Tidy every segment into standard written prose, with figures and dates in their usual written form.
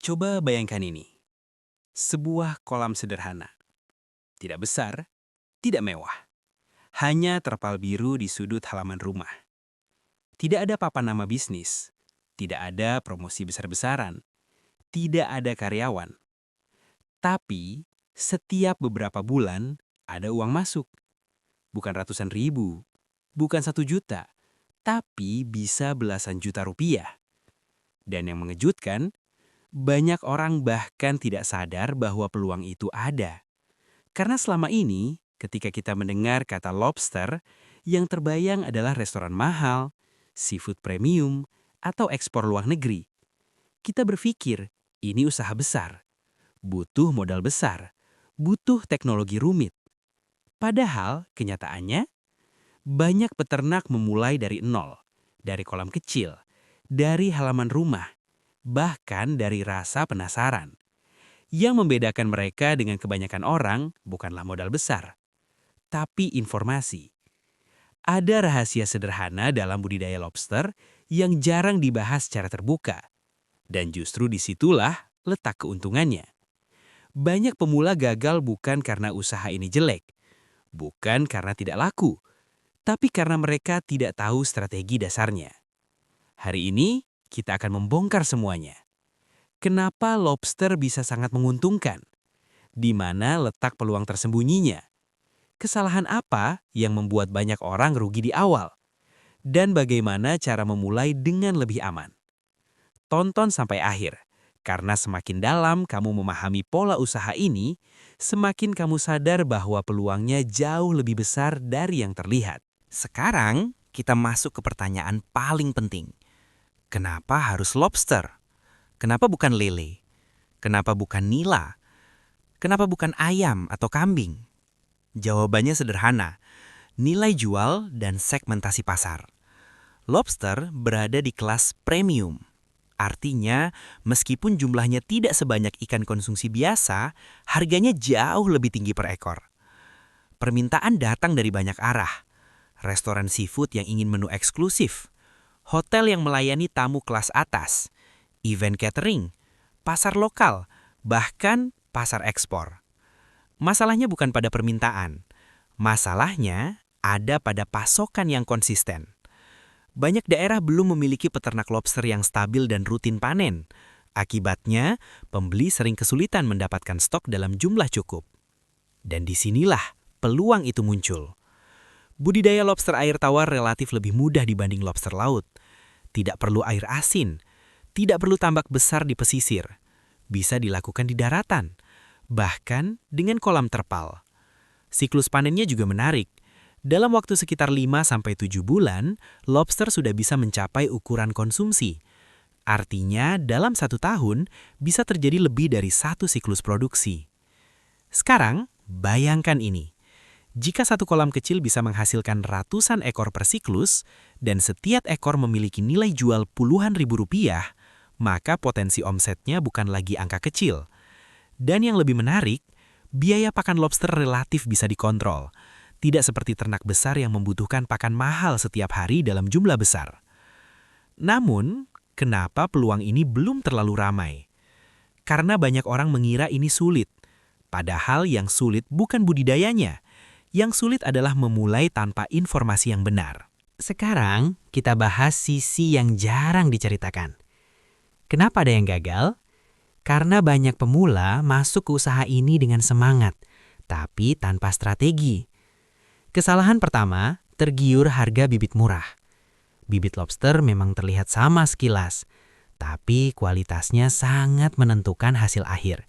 Coba bayangkan ini, sebuah kolam sederhana. Tidak besar, tidak mewah. Hanya terpal biru di sudut halaman rumah. Tidak ada papan nama bisnis. Tidak ada promosi besar-besaran. Tidak ada karyawan. Tapi, setiap beberapa bulan, ada uang masuk. Bukan ratusan ribu, bukan 1 juta, tapi bisa belasan juta rupiah. Dan yang mengejutkan, banyak orang bahkan tidak sadar bahwa peluang itu ada. Karena selama ini, ketika kita mendengar kata lobster, yang terbayang adalah restoran mahal, seafood premium, atau ekspor luar negeri. Kita berpikir, ini usaha besar, butuh modal besar, butuh teknologi rumit. Padahal, kenyataannya, banyak peternak memulai dari nol, dari kolam kecil, dari halaman rumah, bahkan dari rasa penasaran. Yang membedakan mereka dengan kebanyakan orang bukanlah modal besar, tapi informasi. Ada rahasia sederhana dalam budidaya lobster yang jarang dibahas secara terbuka. Dan justru disitulah letak keuntungannya. Banyak pemula gagal bukan karena usaha ini jelek, bukan karena tidak laku, tapi karena mereka tidak tahu strategi dasarnya. Hari ini, kita akan membongkar semuanya. Kenapa lobster bisa sangat menguntungkan? Di mana letak peluang tersembunyinya? Kesalahan apa yang membuat banyak orang rugi di awal? Dan bagaimana cara memulai dengan lebih aman? Tonton sampai akhir, karena semakin dalam kamu memahami pola usaha ini, semakin kamu sadar bahwa peluangnya jauh lebih besar dari yang terlihat. Sekarang kita masuk ke pertanyaan paling penting. Kenapa harus lobster? Kenapa bukan lele? Kenapa bukan nila? Kenapa bukan ayam atau kambing? Jawabannya sederhana, nilai jual dan segmentasi pasar. Lobster berada di kelas premium. Artinya, meskipun jumlahnya tidak sebanyak ikan konsumsi biasa, harganya jauh lebih tinggi per ekor. Permintaan datang dari banyak arah. Restoran seafood yang ingin menu eksklusif, hotel yang melayani tamu kelas atas, event catering, pasar lokal, bahkan pasar ekspor. Masalahnya bukan pada permintaan. Masalahnya ada pada pasokan yang konsisten. Banyak daerah belum memiliki peternak lobster yang stabil dan rutin panen. Akibatnya, pembeli sering kesulitan mendapatkan stok dalam jumlah cukup. Dan disinilah peluang itu muncul. Budidaya lobster air tawar relatif lebih mudah dibanding lobster laut. Tidak perlu air asin, tidak perlu tambak besar di pesisir. Bisa dilakukan di daratan, bahkan dengan kolam terpal. Siklus panennya juga menarik. Dalam waktu sekitar 5-7 bulan, lobster sudah bisa mencapai ukuran konsumsi. Artinya, dalam 1 tahun bisa terjadi lebih dari 1 siklus produksi. Sekarang, bayangkan ini. Jika 1 kolam kecil bisa menghasilkan ratusan ekor per siklus, dan setiap ekor memiliki nilai jual puluhan ribu rupiah, maka potensi omsetnya bukan lagi angka kecil. Dan yang lebih menarik, biaya pakan lobster relatif bisa dikontrol. Tidak seperti ternak besar yang membutuhkan pakan mahal setiap hari dalam jumlah besar. Namun, kenapa peluang ini belum terlalu ramai? Karena banyak orang mengira ini sulit. Padahal yang sulit bukan budidayanya. Yang sulit adalah memulai tanpa informasi yang benar. Sekarang, kita bahas sisi yang jarang diceritakan. Kenapa ada yang gagal? Karena banyak pemula masuk ke usaha ini dengan semangat, tapi tanpa strategi. Kesalahan pertama, tergiur harga bibit murah. Bibit lobster memang terlihat sama sekilas, tapi kualitasnya sangat menentukan hasil akhir.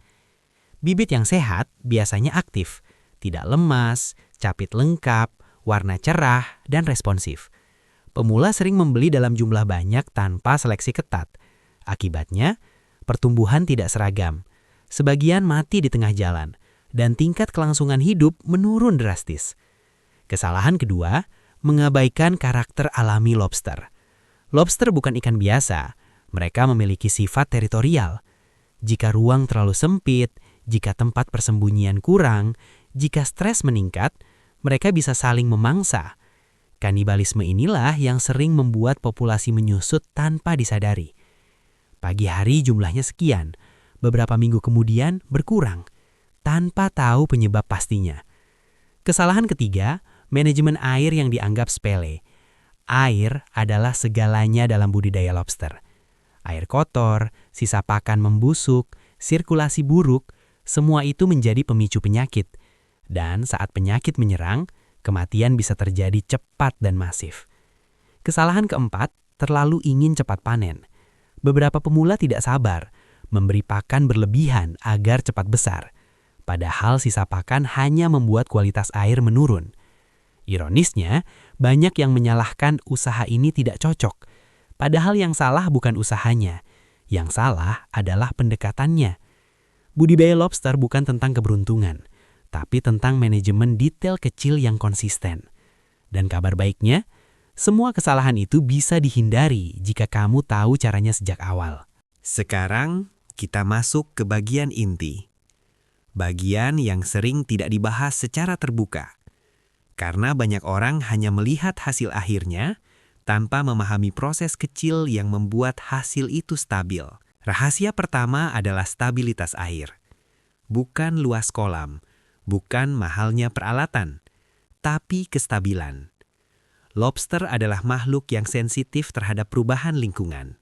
Bibit yang sehat biasanya aktif, tidak lemas, capit lengkap, warna cerah, dan responsif. Pemula sering membeli dalam jumlah banyak tanpa seleksi ketat. Akibatnya, pertumbuhan tidak seragam. Sebagian mati di tengah jalan, dan tingkat kelangsungan hidup menurun drastis. Kesalahan kedua, mengabaikan karakter alami lobster. Lobster bukan ikan biasa. Mereka memiliki sifat teritorial. Jika ruang terlalu sempit, jika tempat persembunyian kurang, jika stres meningkat, mereka bisa saling memangsa. Kanibalisme inilah yang sering membuat populasi menyusut tanpa disadari. Pagi hari jumlahnya sekian, beberapa minggu kemudian berkurang, tanpa tahu penyebab pastinya. Kesalahan ketiga, manajemen air yang dianggap sepele. Air adalah segalanya dalam budidaya lobster. Air kotor, sisa pakan membusuk, sirkulasi buruk, semua itu menjadi pemicu penyakit. Dan saat penyakit menyerang, kematian bisa terjadi cepat dan masif. Kesalahan keempat, terlalu ingin cepat panen. Beberapa pemula tidak sabar, memberi pakan berlebihan agar cepat besar. Padahal sisa pakan hanya membuat kualitas air menurun. Ironisnya, banyak yang menyalahkan usaha ini tidak cocok. Padahal yang salah bukan usahanya. Yang salah adalah pendekatannya. Budidaya lobster bukan tentang keberuntungan, tapi tentang manajemen detail kecil yang konsisten. Dan kabar baiknya, semua kesalahan itu bisa dihindari jika kamu tahu caranya sejak awal. Sekarang kita masuk ke bagian inti. Bagian yang sering tidak dibahas secara terbuka. Karena banyak orang hanya melihat hasil akhirnya tanpa memahami proses kecil yang membuat hasil itu stabil. Rahasia pertama adalah stabilitas air. Bukan luas kolam, bukan mahalnya peralatan, tapi kestabilan. Lobster adalah makhluk yang sensitif terhadap perubahan lingkungan.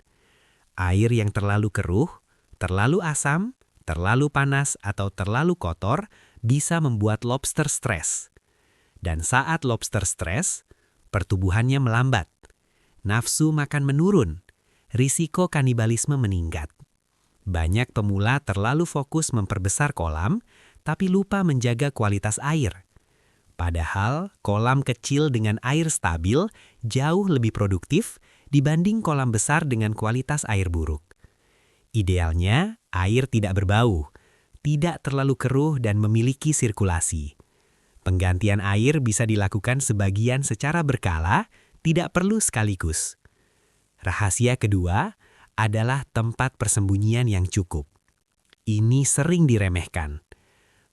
Air yang terlalu keruh, terlalu asam, terlalu panas, atau terlalu kotor bisa membuat lobster stres. Dan saat lobster stres, pertumbuhannya melambat. Nafsu makan menurun, risiko kanibalisme meningkat. Banyak pemula terlalu fokus memperbesar kolam, tapi lupa menjaga kualitas air. Padahal kolam kecil dengan air stabil jauh lebih produktif dibanding kolam besar dengan kualitas air buruk. Idealnya, air tidak berbau, tidak terlalu keruh dan memiliki sirkulasi. Penggantian air bisa dilakukan sebagian secara berkala, tidak perlu sekaligus. Rahasia kedua adalah tempat persembunyian yang cukup. Ini sering diremehkan.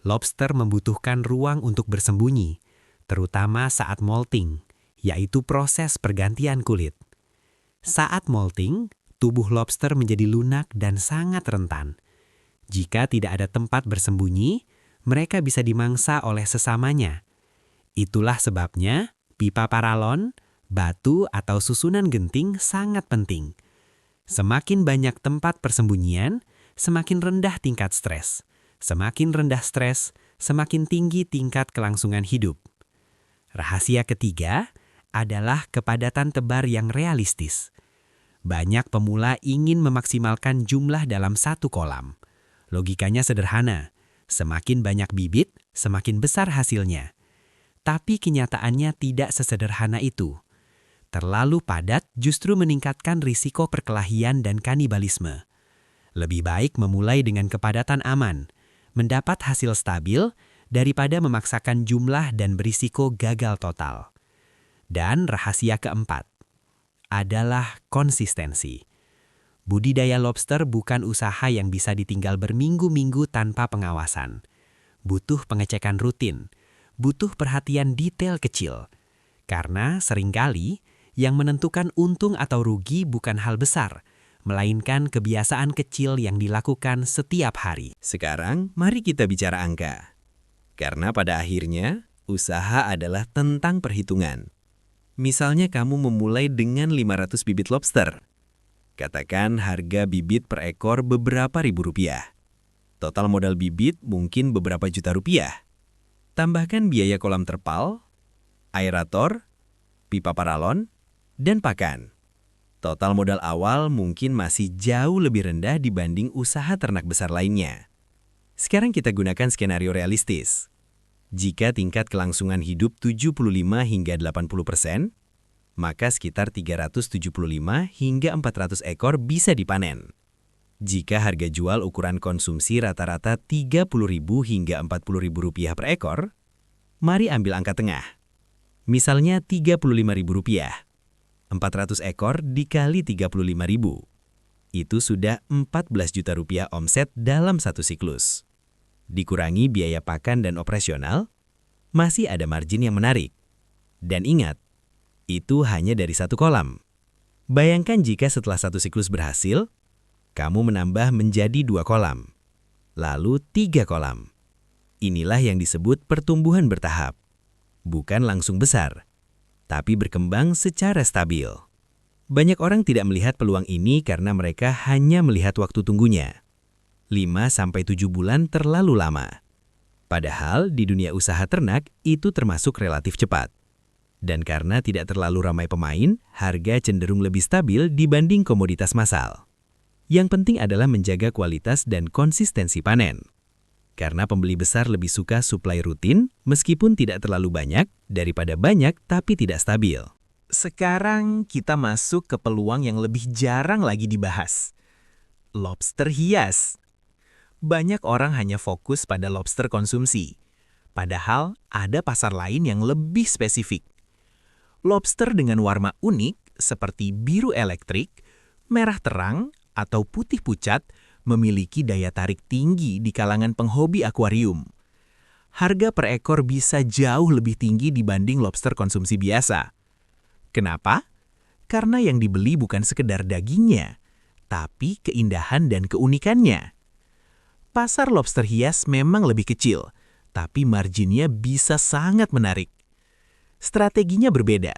Lobster membutuhkan ruang untuk bersembunyi, terutama saat molting, yaitu proses pergantian kulit. Saat molting, tubuh lobster menjadi lunak dan sangat rentan. Jika tidak ada tempat bersembunyi, mereka bisa dimangsa oleh sesamanya. Itulah sebabnya pipa paralon, batu atau susunan genting sangat penting. Semakin banyak tempat persembunyian, semakin rendah tingkat stres. Semakin rendah stres, semakin tinggi tingkat kelangsungan hidup. Rahasia ketiga adalah kepadatan tebar yang realistis. Banyak pemula ingin memaksimalkan jumlah dalam satu kolam. Logikanya sederhana. Semakin banyak bibit, semakin besar hasilnya. Tapi kenyataannya tidak sesederhana itu. Terlalu padat justru meningkatkan risiko perkelahian dan kanibalisme. Lebih baik memulai dengan kepadatan aman, mendapat hasil stabil, daripada memaksakan jumlah dan berisiko gagal total. Dan rahasia keempat adalah konsistensi. Budidaya lobster bukan usaha yang bisa ditinggal berminggu-minggu tanpa pengawasan. Butuh pengecekan rutin, butuh perhatian detail kecil. Karena seringkali yang menentukan untung atau rugi bukan hal besar, melainkan kebiasaan kecil yang dilakukan setiap hari. Sekarang, mari kita bicara angka. Karena pada akhirnya, usaha adalah tentang perhitungan. Misalnya kamu memulai dengan 500 bibit lobster. Katakan harga bibit per ekor beberapa ribu rupiah. Total modal bibit mungkin beberapa juta rupiah. Tambahkan biaya kolam terpal, aerator, pipa paralon, dan pakan. Total modal awal mungkin masih jauh lebih rendah dibanding usaha ternak besar lainnya. Sekarang kita gunakan skenario realistis. Jika tingkat kelangsungan hidup 75 hingga 80%, maka sekitar 375 hingga 400 ekor bisa dipanen. Jika harga jual ukuran konsumsi rata-rata Rp30.000 hingga Rp40.000 per ekor, mari ambil angka tengah. Misalnya Rp35.000. 400 ekor dikali 35.000. Itu sudah 14 juta rupiah omset dalam satu siklus. Dikurangi biaya pakan dan operasional, masih ada margin yang menarik. Dan ingat, itu hanya dari satu kolam. Bayangkan jika setelah satu siklus berhasil, kamu menambah menjadi 2 kolam. lalu 3 kolam. Inilah yang disebut pertumbuhan bertahap. Bukan langsung besar, tapi berkembang secara stabil. Banyak orang tidak melihat peluang ini karena mereka hanya melihat waktu tunggunya. 5-7 bulan terlalu lama. Padahal di dunia usaha ternak itu termasuk relatif cepat. Dan karena tidak terlalu ramai pemain, harga cenderung lebih stabil dibanding komoditas massal. Yang penting adalah menjaga kualitas dan konsistensi panen. Karena pembeli besar lebih suka suplai rutin, meskipun tidak terlalu banyak, daripada banyak tapi tidak stabil. Sekarang kita masuk ke peluang yang lebih jarang lagi dibahas. Lobster hias. Banyak orang hanya fokus pada lobster konsumsi. Padahal ada pasar lain yang lebih spesifik. Lobster dengan warna unik seperti biru elektrik, merah terang, atau putih pucat memiliki daya tarik tinggi di kalangan penghobi akuarium. Harga per ekor bisa jauh lebih tinggi dibanding lobster konsumsi biasa. Kenapa? Karena yang dibeli bukan sekedar dagingnya, tapi keindahan dan keunikannya. Pasar lobster hias memang lebih kecil, tapi marginnya bisa sangat menarik. Strateginya berbeda.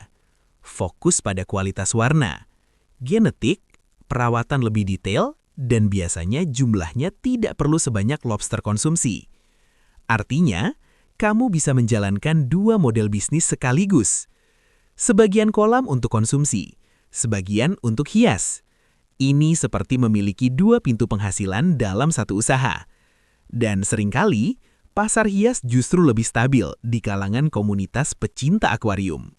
Fokus pada kualitas warna, genetik, perawatan lebih detail, dan biasanya jumlahnya tidak perlu sebanyak lobster konsumsi. Artinya, kamu bisa menjalankan 2 model bisnis sekaligus. Sebagian kolam untuk konsumsi, sebagian untuk hias. Ini seperti memiliki 2 pintu penghasilan dalam satu usaha. Dan seringkali, pasar hias justru lebih stabil di kalangan komunitas pecinta akuarium.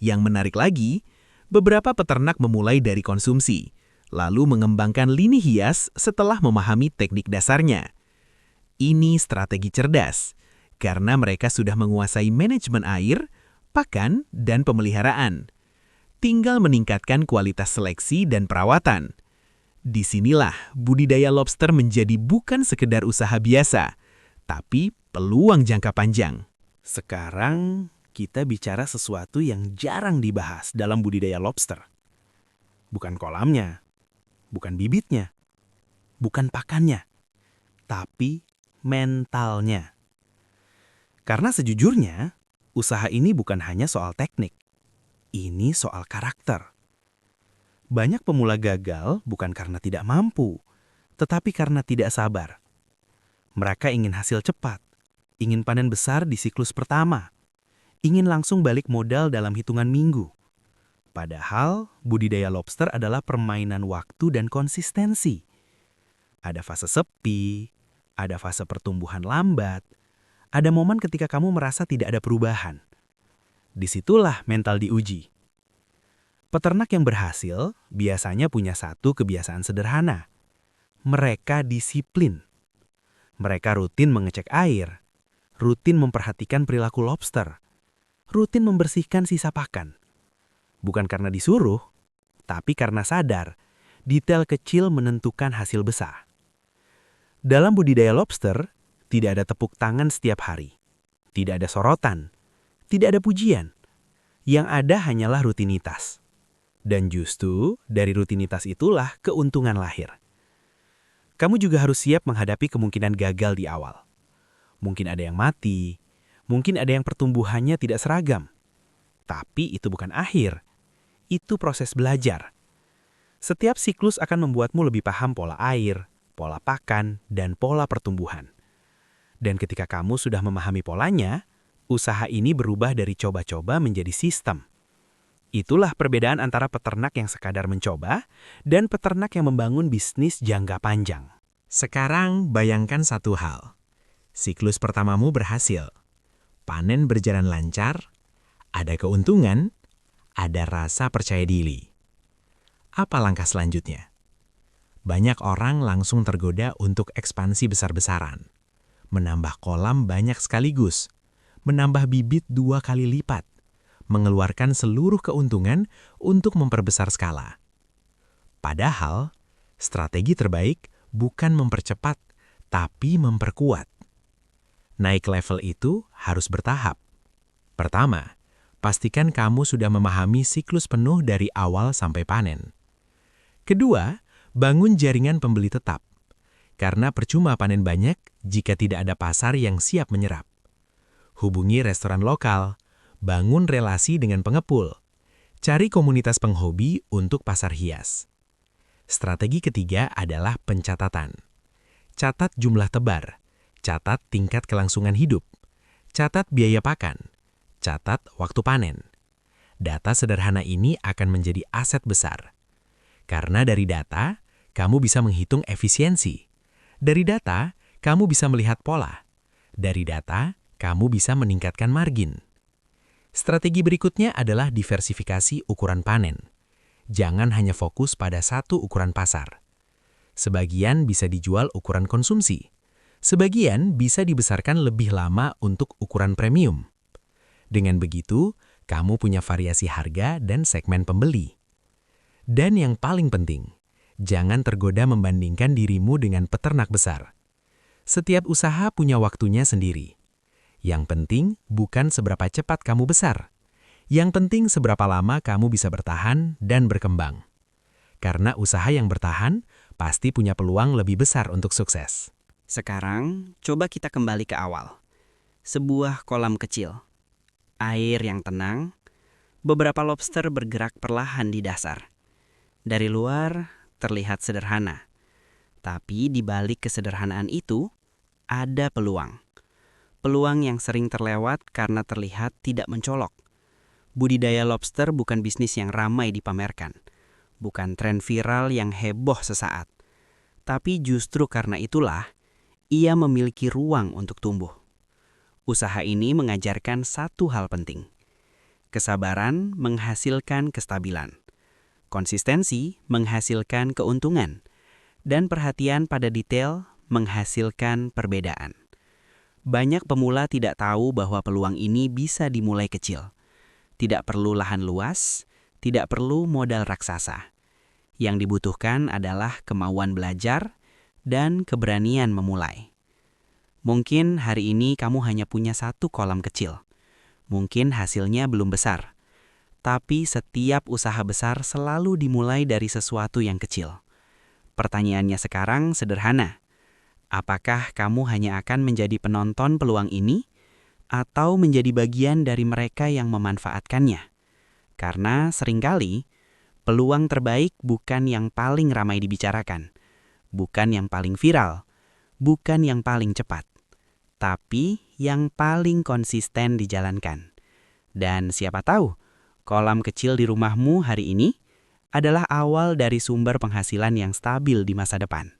Yang menarik lagi, beberapa peternak memulai dari konsumsi, lalu mengembangkan lini hias setelah memahami teknik dasarnya. Ini strategi cerdas, karena mereka sudah menguasai manajemen air, pakan, dan pemeliharaan. Tinggal meningkatkan kualitas seleksi dan perawatan. Disinilah budidaya lobster menjadi bukan sekedar usaha biasa, tapi peluang jangka panjang. Sekarang kita bicara sesuatu yang jarang dibahas dalam budidaya lobster. Bukan kolamnya, bukan bibitnya, bukan pakannya, tapi mentalnya. Karena sejujurnya, usaha ini bukan hanya soal teknik. Ini soal karakter. Banyak pemula gagal bukan karena tidak mampu, tetapi karena tidak sabar. Mereka ingin hasil cepat, ingin panen besar di siklus pertama, ingin langsung balik modal dalam hitungan minggu. Padahal, budidaya lobster adalah permainan waktu dan konsistensi. Ada fase sepi, ada fase pertumbuhan lambat, ada momen ketika kamu merasa tidak ada perubahan. Disitulah mental diuji. Peternak yang berhasil biasanya punya satu kebiasaan sederhana. Mereka disiplin. Mereka rutin mengecek air, rutin memperhatikan perilaku lobster, rutin membersihkan sisa pakan. Bukan karena disuruh, tapi karena sadar, detail kecil menentukan hasil besar. Dalam budidaya lobster, tidak ada tepuk tangan setiap hari. Tidak ada sorotan. Tidak ada pujian. Yang ada hanyalah rutinitas. Dan justru dari rutinitas itulah keuntungan lahir. Kamu juga harus siap menghadapi kemungkinan gagal di awal. Mungkin ada yang mati, mungkin ada yang pertumbuhannya tidak seragam. Tapi itu bukan akhir. Itu proses belajar. Setiap siklus akan membuatmu lebih paham pola air, pola pakan, dan pola pertumbuhan. Dan ketika kamu sudah memahami polanya, usaha ini berubah dari coba-coba menjadi sistem. Itulah perbedaan antara peternak yang sekadar mencoba dan peternak yang membangun bisnis jangka panjang. Sekarang bayangkan satu hal. Siklus pertamamu berhasil. Panen berjalan lancar, ada keuntungan, ada rasa percaya diri. Apa langkah selanjutnya? Banyak orang langsung tergoda untuk ekspansi besar-besaran. Menambah kolam banyak sekaligus. Menambah bibit 2 kali lipat. Mengeluarkan seluruh keuntungan untuk memperbesar skala. Padahal, strategi terbaik bukan mempercepat, tapi memperkuat. Naik level itu harus bertahap. Pertama, pastikan kamu sudah memahami siklus penuh dari awal sampai panen. Kedua, bangun jaringan pembeli tetap. Karena percuma panen banyak jika tidak ada pasar yang siap menyerap. Hubungi restoran lokal, bangun relasi dengan pengepul, cari komunitas penghobi untuk pasar hias. Strategi ketiga adalah pencatatan. Catat jumlah tebar, catat tingkat kelangsungan hidup, catat biaya pakan, catat waktu panen. Data sederhana ini akan menjadi aset besar. Karena dari data, kamu bisa menghitung efisiensi. Dari data, kamu bisa melihat pola. Dari data, kamu bisa meningkatkan margin. Strategi berikutnya adalah diversifikasi ukuran panen. Jangan hanya fokus pada satu ukuran pasar. Sebagian bisa dijual ukuran konsumsi. Sebagian bisa dibesarkan lebih lama untuk ukuran premium. Dengan begitu, kamu punya variasi harga dan segmen pembeli. Dan yang paling penting, jangan tergoda membandingkan dirimu dengan peternak besar. Setiap usaha punya waktunya sendiri. Yang penting bukan seberapa cepat kamu besar. Yang penting seberapa lama kamu bisa bertahan dan berkembang. Karena usaha yang bertahan pasti punya peluang lebih besar untuk sukses. Sekarang, coba kita kembali ke awal. Sebuah kolam kecil. Air yang tenang. Beberapa lobster bergerak perlahan di dasar. Dari luar, terlihat sederhana. Tapi di balik kesederhanaan itu, ada peluang. Peluang yang sering terlewat karena terlihat tidak mencolok. Budidaya lobster bukan bisnis yang ramai dipamerkan. Bukan tren viral yang heboh sesaat. Tapi justru karena itulah, ia memiliki ruang untuk tumbuh. Usaha ini mengajarkan satu hal penting. Kesabaran menghasilkan kestabilan. Konsistensi menghasilkan keuntungan. Dan perhatian pada detail menghasilkan perbedaan. Banyak pemula tidak tahu bahwa peluang ini bisa dimulai kecil. Tidak perlu lahan luas, tidak perlu modal raksasa. Yang dibutuhkan adalah kemauan belajar dan keberanian memulai. Mungkin hari ini kamu hanya punya satu kolam kecil. Mungkin hasilnya belum besar. Tapi setiap usaha besar selalu dimulai dari sesuatu yang kecil. Pertanyaannya sekarang sederhana. Apakah kamu hanya akan menjadi penonton peluang ini, atau menjadi bagian dari mereka yang memanfaatkannya? Karena seringkali, peluang terbaik bukan yang paling ramai dibicarakan, bukan yang paling viral, bukan yang paling cepat, tapi yang paling konsisten dijalankan. Dan siapa tahu, kolam kecil di rumahmu hari ini adalah awal dari sumber penghasilan yang stabil di masa depan.